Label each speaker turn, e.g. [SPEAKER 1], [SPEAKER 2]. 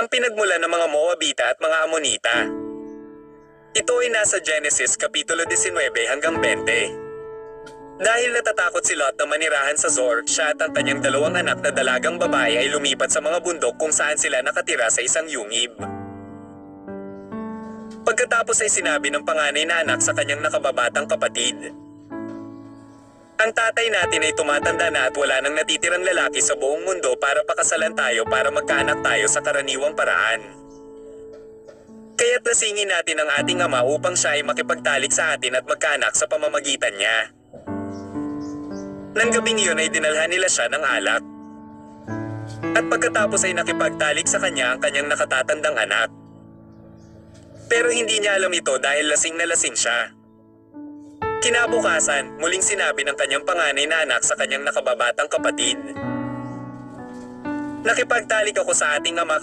[SPEAKER 1] ang pinagmulan ng mga Moabita at mga Amonita. Ito ay nasa Genesis Kapitulo 19 hanggang 20. Dahil natatakot si Lot na manirahan sa Zoar, siya at ang kanyang dalawang anak na dalagang babae ay lumipat sa mga bundok kung saan sila nakatira sa isang yungib. Pagkatapos ay sinabi ng panganay na anak sa kanyang nakababatang kapatid, "Ang tatay natin ay tumatanda na at wala nang natitirang lalaki sa buong mundo para pakasalan tayo para magkaanak tayo sa karaniwang paraan. Kaya't lasingin natin ang ating ama upang siya ay makipagtalik sa atin at magkaanak sa pamamagitan niya." Nang gabing iyon ay dinalhan nila siya ng alak. At pagkatapos ay nakipagtalik sa kanya ang kanyang nakatatandang anak. Pero hindi niya alam ito dahil lasing na lasing siya. Kinabukasan, muling sinabi ng kanyang panganay na anak sa kanyang nakababatang kapatid, "Nakipagtalik ako sa ating ama